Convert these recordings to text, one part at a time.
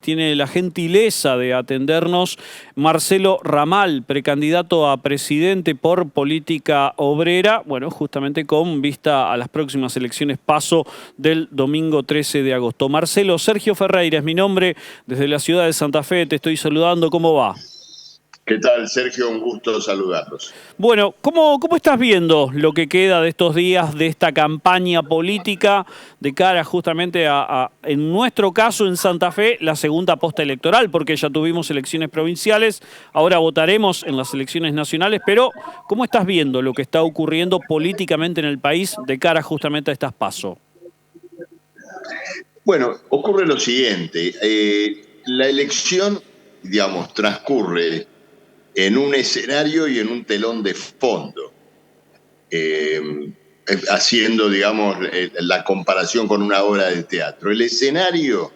tiene la gentileza de atendernos Marcelo Ramal, precandidato a presidente por Política Obrera, bueno, justamente con vista a las próximas elecciones PASO del domingo 13 de agosto. Marcelo, Sergio Ferreira es mi nombre, desde la ciudad de Santa Fe te estoy saludando, ¿cómo va? ¿Qué tal, Sergio? Un gusto saludarlos. Bueno, ¿cómo estás viendo lo que queda de estos días de esta campaña política de cara justamente en nuestro caso en Santa Fe, la segunda posta electoral, porque ya tuvimos elecciones provinciales, ahora votaremos en las elecciones nacionales, pero ¿cómo estás viendo lo que está ocurriendo políticamente en el país de cara justamente a estas PASO? Bueno, ocurre lo siguiente. La elección, digamos, transcurre en un escenario y en un telón de fondo, haciendo, digamos, la comparación con una obra de teatro. El escenario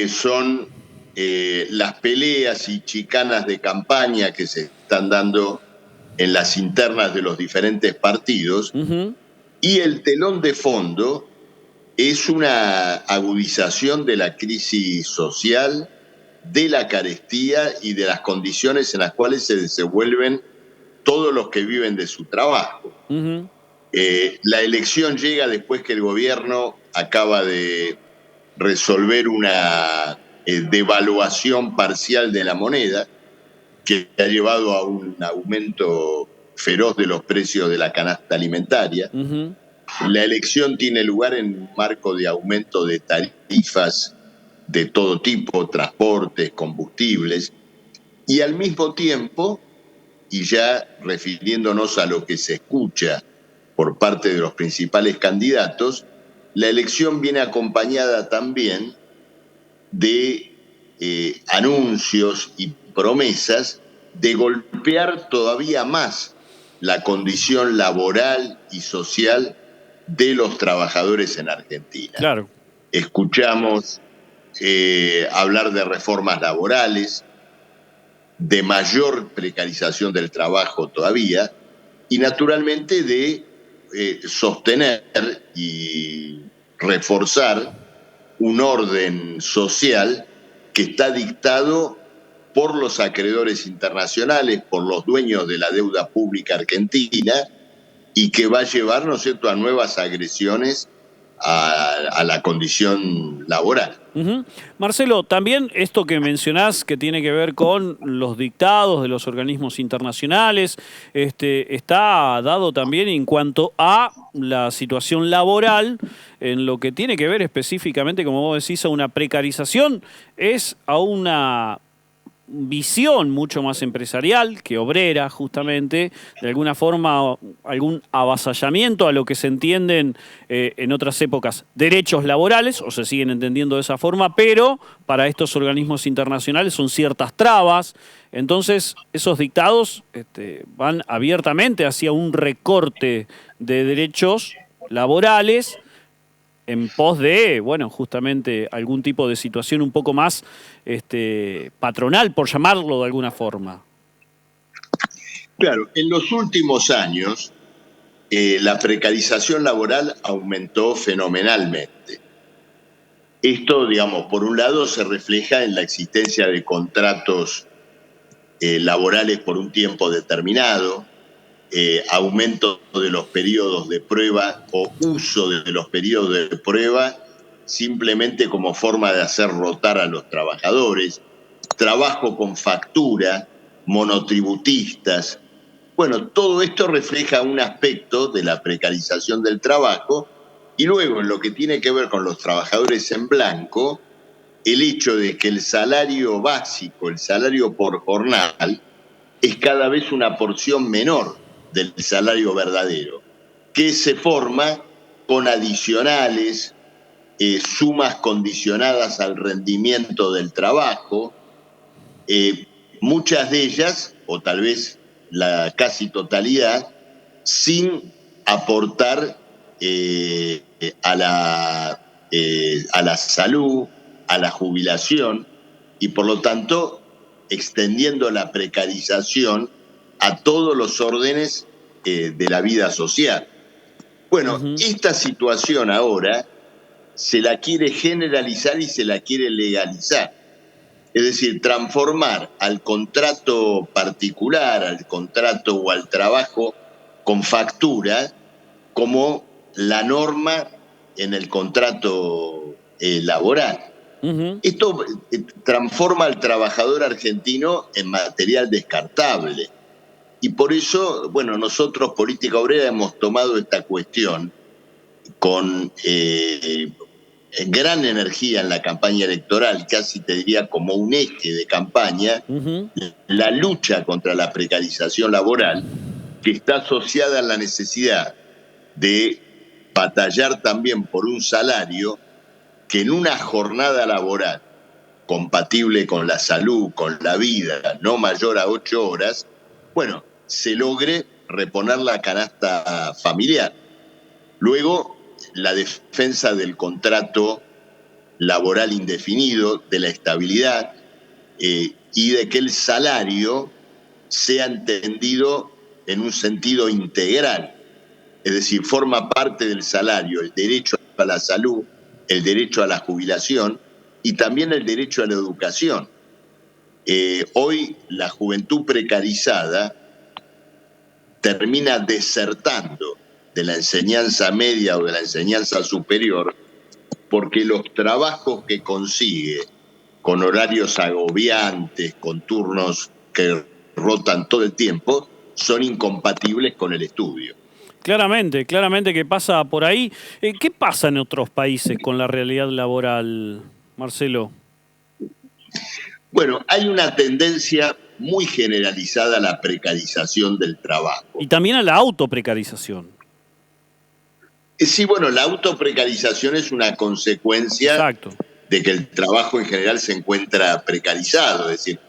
son las peleas y chicanas de campaña que se están dando en las internas de los diferentes partidos, y el telón de fondo es una agudización de la crisis social, de la carestía y de las condiciones en las cuales se desenvuelven todos los que viven de su trabajo. La elección llega después que el gobierno acaba de resolver una devaluación parcial de la moneda que ha llevado a un aumento feroz de los precios de la canasta alimentaria. La elección tiene lugar en un marco de aumento de tarifas de todo tipo, transportes, combustibles, y al mismo tiempo, y ya refiriéndonos a lo que se escucha por parte de los principales candidatos, la elección viene acompañada también de anuncios y promesas de golpear todavía más la condición laboral y social de los trabajadores en Argentina. Claro. Escuchamos hablar de reformas laborales, de mayor precarización del trabajo todavía, y naturalmente de sostener y reforzar un orden social que está dictado por los acreedores internacionales, por los dueños de la deuda pública argentina, y que va a llevar, ¿no es cierto?, a nuevas agresiones a la condición laboral. Marcelo, también esto que mencionás que tiene que ver con los dictados de los organismos internacionales, está dado también en cuanto a la situación laboral, en lo que tiene que ver específicamente, como vos decís, a una precarización, es a una visión mucho más empresarial que obrera, justamente, de alguna forma algún avasallamiento a lo que se entienden en otras épocas derechos laborales, o se siguen entendiendo de esa forma, pero para estos organismos internacionales son ciertas trabas. Entonces esos dictados van abiertamente hacia un recorte de derechos laborales en pos de, bueno, justamente algún tipo de situación un poco más patronal, por llamarlo de alguna forma. Claro, en los últimos años la precarización laboral aumentó fenomenalmente. Esto, digamos, por un lado se refleja en la existencia de contratos laborales por un tiempo determinado, aumento de los periodos de prueba o uso de los periodos de prueba simplemente como forma de hacer rotar a los trabajadores, trabajo con factura, monotributistas. Bueno, todo esto refleja un aspecto de la precarización del trabajo, y luego en lo que tiene que ver con los trabajadores en blanco, el hecho de que el salario básico, el salario por jornal, es cada vez una porción menor del salario verdadero, que se forma con adicionales, sumas condicionadas al rendimiento del trabajo, muchas de ellas, o tal vez la casi totalidad, sin aportar a la salud, a la jubilación, y por lo tanto extendiendo la precarización a todos los órdenes de la vida social. Bueno, esta situación ahora se la quiere generalizar y se la quiere legalizar. Es decir, transformar al contrato particular, al contrato o al trabajo con factura como la norma en el contrato laboral. Ujú. Esto transforma al trabajador argentino en material descartable. Y por eso, bueno, nosotros, Política Obrera, hemos tomado esta cuestión con gran energía en la campaña electoral, casi te diría como un eje de campaña, Ujú. la lucha contra la precarización laboral, que está asociada a la necesidad de batallar también por un salario que en una jornada laboral compatible con la salud, con la vida, no mayor a 8 horas, bueno, se logre reponer la canasta familiar. Luego, la defensa del contrato laboral indefinido, de la estabilidad y de que el salario sea entendido en un sentido integral. Es decir, forma parte del salario el derecho a la salud, el derecho a la jubilación y también el derecho a la educación. Hoy la juventud precarizada termina desertando de la enseñanza media o de la enseñanza superior porque los trabajos que consigue con horarios agobiantes, con turnos que rotan todo el tiempo, son incompatibles con el estudio. Claramente, claramente que pasa por ahí. ¿Qué pasa en otros países con la realidad laboral, Marcelo? Bueno, hay una tendencia muy generalizada a la precarización del trabajo. Y también a la autoprecarización. Sí, bueno, la autoprecarización es una consecuencia Exacto. de que el trabajo en general se encuentra precarizado. Es decir,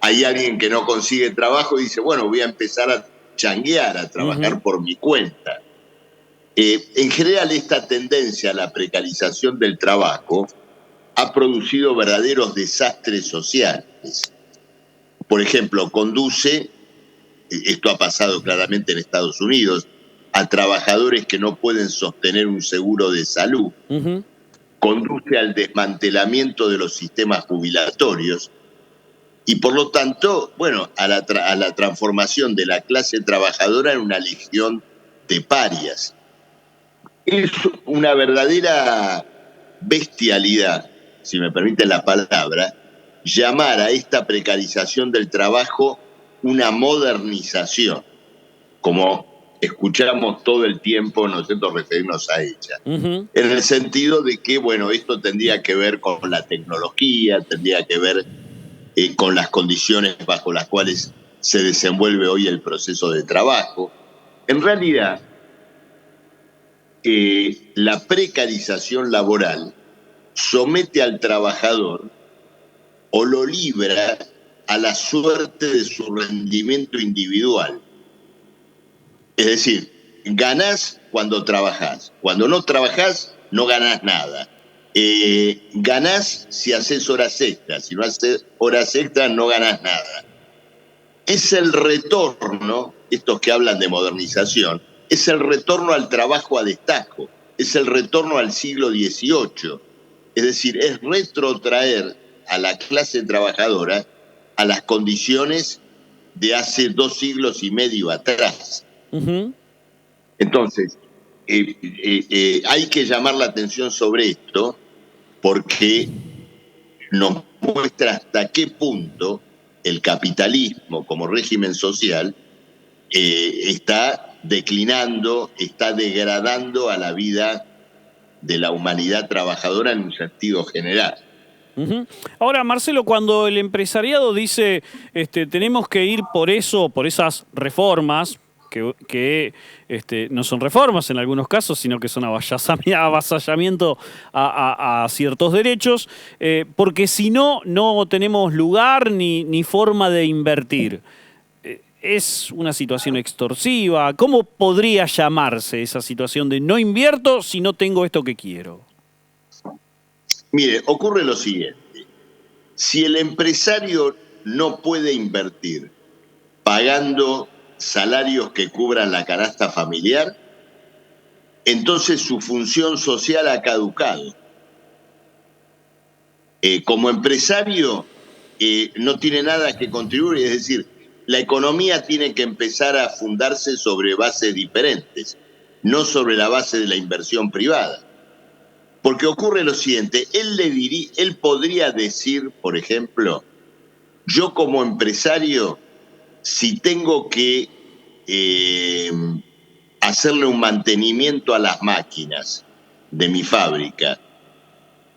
hay alguien que no consigue trabajo y dice, bueno, voy a empezar a changuear, a trabajar por mi cuenta. En general, esta tendencia a la precarización del trabajo ha producido verdaderos desastres sociales. Por ejemplo, conduce, esto ha pasado claramente en Estados Unidos, a trabajadores que no pueden sostener un seguro de salud, Ujú. conduce al desmantelamiento de los sistemas jubilatorios y por lo tanto, bueno, a la transformación de la clase trabajadora en una legión de parias. Es una verdadera bestialidad, si me permite la palabra, llamar a esta precarización del trabajo una modernización, como escuchamos todo el tiempo nosotros referirnos a ella. Ujú. En el sentido de que, bueno, esto tendría que ver con la tecnología, tendría que ver con las condiciones bajo las cuales se desenvuelve hoy el proceso de trabajo. En realidad, la precarización laboral somete al trabajador o lo libra a la suerte de su rendimiento individual. Es decir, ganás cuando trabajás. Cuando no trabajás, no ganás nada. Ganás si haces horas extras. Si no haces horas extras, no ganás nada. Es el retorno, estos que hablan de modernización, es el retorno al trabajo a destajo, es el retorno al siglo XVIII. Es decir, es retrotraer a la clase trabajadora a las condiciones de hace 2 siglos y medio atrás. Ujú. Entonces, hay que llamar la atención sobre esto porque nos muestra hasta qué punto el capitalismo como régimen social está declinando, está degradando a la vida de la humanidad trabajadora en un sentido general. Ujú. Ahora, Marcelo, cuando el empresariado dice tenemos que ir por eso, por esas reformas, que no son reformas en algunos casos, sino que son avasallamiento a ciertos derechos, porque si no, no tenemos lugar ni forma de invertir. Es una situación extorsiva. ¿Cómo podría llamarse esa situación de no invierto si no tengo esto que quiero? Mire, ocurre lo siguiente. Si el empresario no puede invertir pagando salarios que cubran la canasta familiar, entonces su función social ha caducado. como empresario no tiene nada que contribuir, es decir, la economía tiene que empezar a fundarse sobre bases diferentes, no sobre la base de la inversión privada. Porque ocurre lo siguiente, él podría decir, por ejemplo, yo como empresario, si tengo que hacerle un mantenimiento a las máquinas de mi fábrica,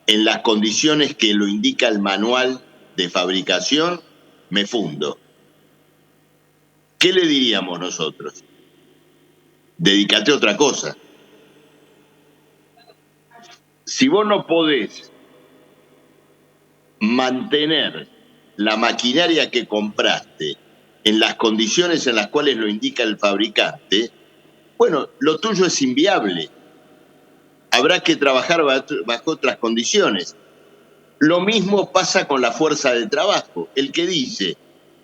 en las condiciones que lo indica el manual de fabricación, me fundo. ¿Qué le diríamos nosotros? Dedícate a otra cosa. Si vos no podés mantener la maquinaria que compraste en las condiciones en las cuales lo indica el fabricante, bueno, lo tuyo es inviable. Habrá que trabajar bajo otras condiciones. Lo mismo pasa con la fuerza de trabajo. El que dice,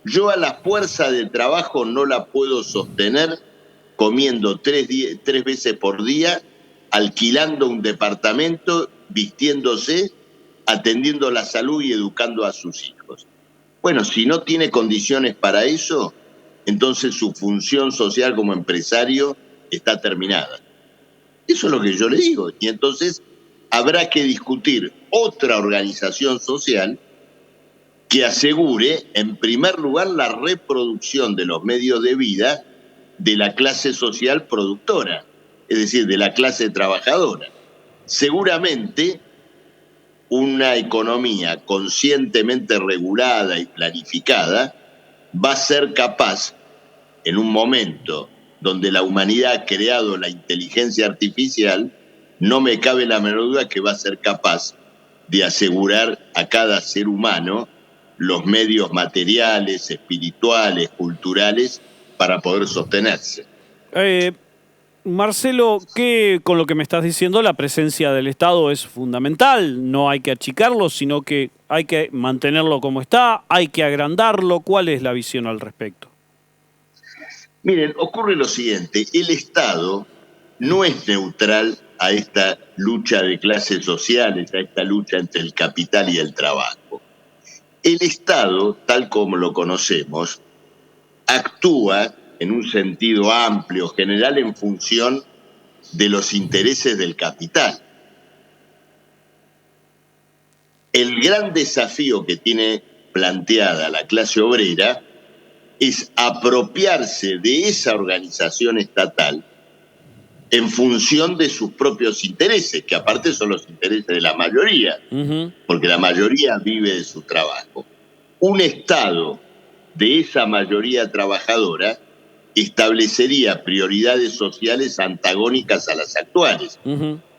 yo a la fuerza de trabajo no la puedo sostener comiendo 3 veces por día, alquilando un departamento, vistiéndose, atendiendo la salud y educando a sus hijos. Bueno, si no tiene condiciones para eso, entonces su función social como empresario está terminada. Eso es lo que yo le digo. Y entonces habrá que discutir otra organización social que asegure, en primer lugar, la reproducción de los medios de vida de la clase social productora, es decir, de la clase trabajadora. Seguramente una economía conscientemente regulada y planificada va a ser capaz, en un momento donde la humanidad ha creado la inteligencia artificial, no me cabe la menor duda que va a ser capaz de asegurar a cada ser humano los medios materiales, espirituales, culturales, para poder sostenerse. Marcelo, que con lo que me estás diciendo, la presencia del Estado es fundamental. No hay que achicarlo, sino que hay que mantenerlo como está, hay que agrandarlo. ¿Cuál es la visión al respecto? Miren, ocurre lo siguiente, el Estado no es neutral a esta lucha de clases sociales, a esta lucha entre el capital y el trabajo. El Estado, tal como lo conocemos, actúa en un sentido amplio, general, en función de los intereses del capital. El gran desafío que tiene planteada la clase obrera es apropiarse de esa organización estatal en función de sus propios intereses, que aparte son los intereses de la mayoría, porque la mayoría vive de su trabajo. Un Estado de esa mayoría trabajadora establecería prioridades sociales antagónicas a las actuales.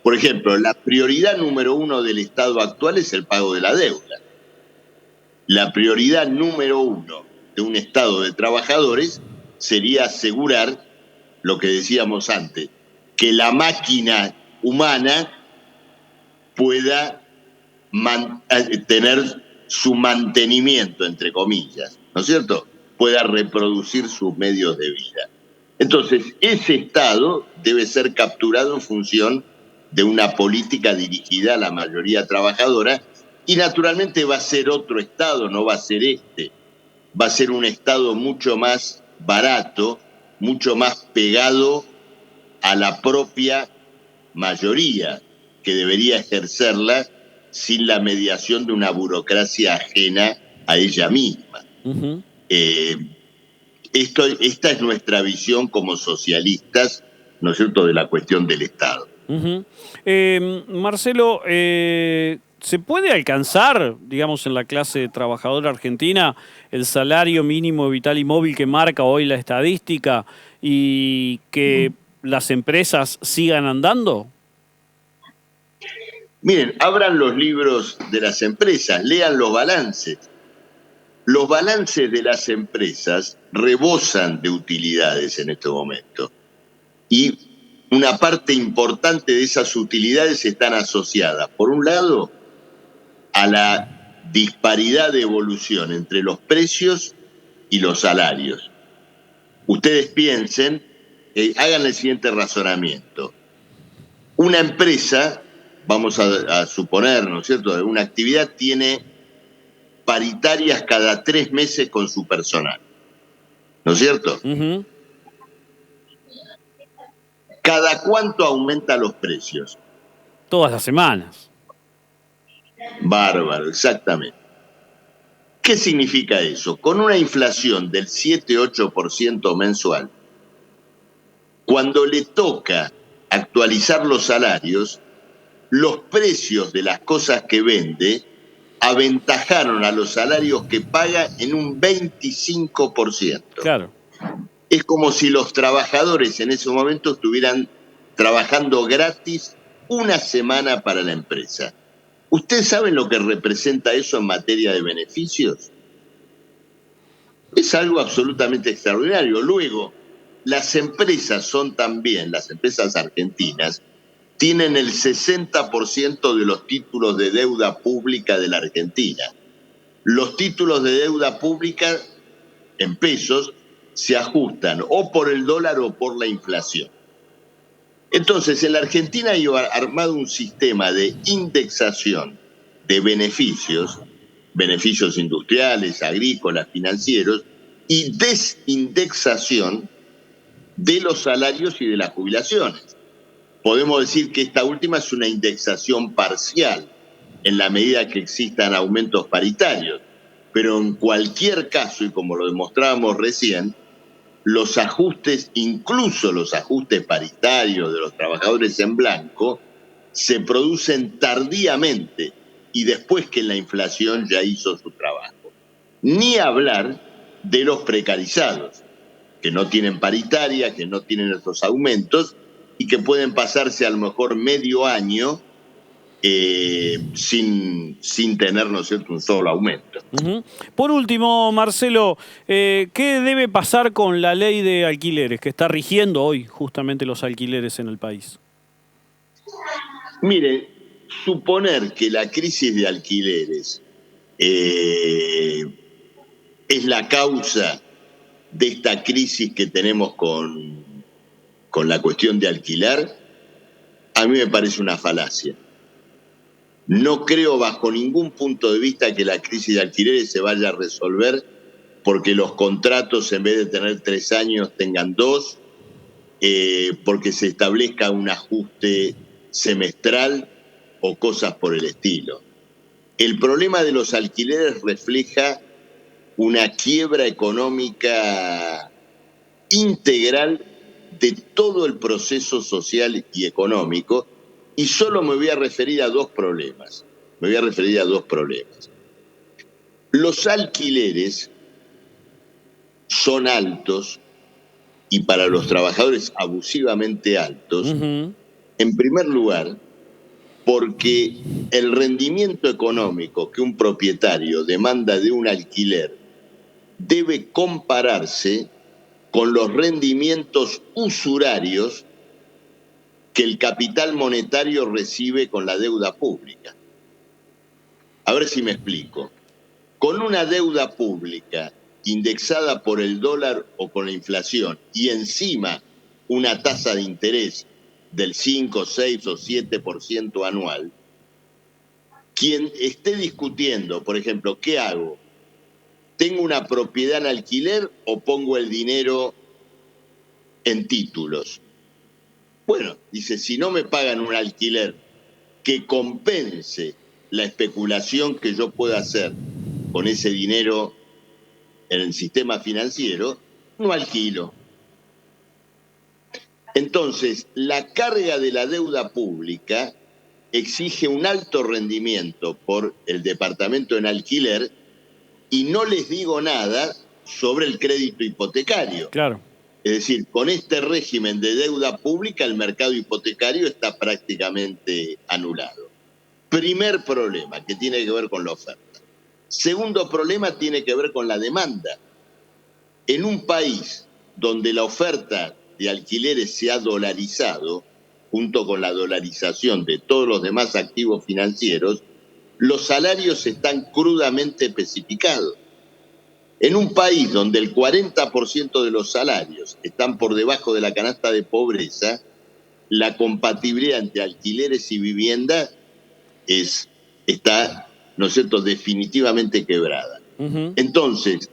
Por ejemplo, la prioridad número 1 del Estado actual es el pago de la deuda. La prioridad número 1 de un Estado de trabajadores sería asegurar lo que decíamos antes, que la máquina humana pueda tener su mantenimiento, entre comillas, ¿no es cierto?, pueda reproducir sus medios de vida. Entonces, ese Estado debe ser capturado en función de una política dirigida a la mayoría trabajadora y naturalmente va a ser otro Estado, no va a ser este. Va a ser un Estado mucho más barato, mucho más pegado a la propia mayoría, que debería ejercerla sin la mediación de una burocracia ajena a ella misma. Esta es nuestra visión como socialistas, ¿no es cierto?, de la cuestión del Estado. Marcelo, ¿se puede alcanzar, digamos, en la clase trabajadora argentina el salario mínimo vital y móvil que marca hoy la estadística y que las empresas sigan andando? Miren, abran los libros de las empresas, lean los balances. Los balances de las empresas rebosan de utilidades en este momento. Y una parte importante de esas utilidades están asociadas, por un lado, a la disparidad de evolución entre los precios y los salarios. Ustedes piensen, hagan el siguiente razonamiento. Una empresa vamos a suponer, ¿no es cierto?, una actividad tiene paritarias cada 3 meses con su personal, ¿no es cierto? Ujú. ¿Cada cuánto aumenta los precios? Todas las semanas. Bárbaro, exactamente. ¿Qué significa eso? Con una inflación del 7-8% mensual, cuando le toca actualizar los salarios, los precios de las cosas que vende aventajaron a los salarios que paga en un 25%. Claro. Es como si los trabajadores en ese momento estuvieran trabajando gratis una semana para la empresa. ¿Ustedes saben lo que representa eso en materia de beneficios? Es algo absolutamente extraordinario. Luego, las empresas son también, las empresas argentinas, tienen el 60% de los títulos de deuda pública de la Argentina. Los títulos de deuda pública en pesos se ajustan o por el dólar o por la inflación. Entonces, en la Argentina hay armado un sistema de indexación de beneficios industriales, agrícolas, financieros, y desindexación de los salarios y de las jubilaciones. Podemos decir que esta última es una indexación parcial, en la medida que existan aumentos paritarios. Pero en cualquier caso, y como lo demostrábamos recién, los ajustes, incluso los ajustes paritarios de los trabajadores en blanco, se producen tardíamente y después que la inflación ya hizo su trabajo. Ni hablar de los precarizados, que no tienen paritaria, que no tienen esos aumentos y que pueden pasarse a lo mejor medio año sin tener, ¿no es cierto?, un solo aumento. Ujú. Por último, Marcelo, ¿qué debe pasar con la ley de alquileres que está rigiendo hoy justamente los alquileres en el país? Mire, suponer que la crisis de alquileres es la causa de esta crisis que tenemos con la cuestión de alquilar, a mí me parece una falacia. No creo bajo ningún punto de vista que la crisis de alquileres se vaya a resolver porque los contratos en vez de tener 3 años tengan 2, porque se establezca un ajuste semestral o cosas por el estilo. El problema de los alquileres refleja una quiebra económica integral de todo el proceso social y económico, y solo me voy a referir a dos problemas. Los alquileres son altos y para los trabajadores abusivamente altos, en primer lugar, porque el rendimiento económico que un propietario demanda de un alquiler debe compararse con los rendimientos usurarios que el capital monetario recibe con la deuda pública. A ver si me explico. Con una deuda pública indexada por el dólar o por la inflación y encima una tasa de interés del 5, 6 o 7% anual, quien esté discutiendo, por ejemplo, ¿qué hago? ¿Tengo una propiedad en alquiler o pongo el dinero en títulos? Bueno, dice, si no me pagan un alquiler que compense la especulación que yo pueda hacer con ese dinero en el sistema financiero, no alquilo. Entonces, la carga de la deuda pública exige un alto rendimiento por el departamento en alquiler y no les digo nada sobre el crédito hipotecario. Claro. Es decir, con este régimen de deuda pública el mercado hipotecario está prácticamente anulado. Primer problema, que tiene que ver con la oferta. Segundo problema tiene que ver con la demanda. En un país donde la oferta de alquileres se ha dolarizado, junto con la dolarización de todos los demás activos financieros, los salarios están crudamente especificados. En un país donde el 40% de los salarios están por debajo de la canasta de pobreza, la compatibilidad entre alquileres y vivienda está, ¿no es cierto?, definitivamente quebrada. Entonces,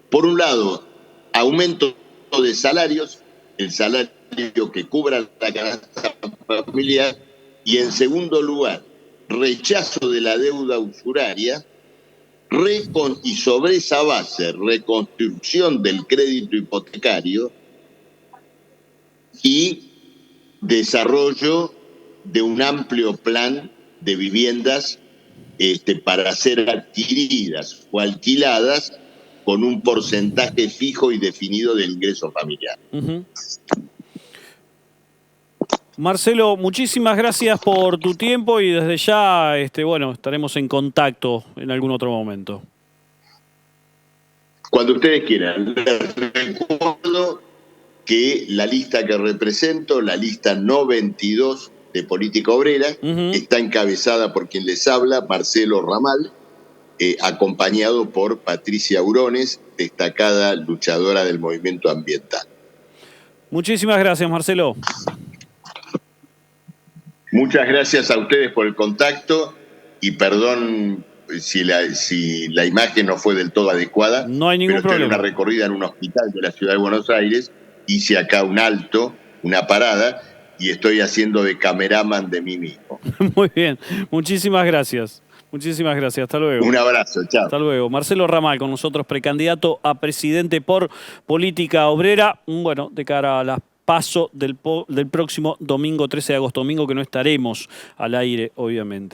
por un lado, aumento de salarios, el salario que cubra la canasta familiar, y en segundo lugar, rechazo de la deuda usuraria, y sobre esa base, reconstrucción del crédito hipotecario y desarrollo de un amplio plan de viviendas para ser adquiridas o alquiladas con un porcentaje fijo y definido del ingreso familiar. Marcelo, muchísimas gracias por tu tiempo y desde ya, bueno, estaremos en contacto en algún otro momento. Cuando ustedes quieran. Les recuerdo que la lista que represento, la lista No 22 de Política Obrera, está encabezada por quien les habla, Marcelo Ramal, acompañado por Patricia Urones, destacada luchadora del movimiento ambiental. Muchísimas gracias, Marcelo. Muchas gracias a ustedes por el contacto y perdón si la imagen no fue del todo adecuada. No hay ningún problema. Pero una recorrida en un hospital de la ciudad de Buenos Aires, hice acá un alto, una parada, y estoy haciendo de cameraman de mí mismo. Muy bien, muchísimas gracias. Muchísimas gracias, hasta luego. Un abrazo, chao. Hasta luego. Marcelo Ramal con nosotros, precandidato a presidente por Política Obrera, bueno, de cara a las PASO del próximo domingo 13 de agosto, domingo que no estaremos al aire, obviamente.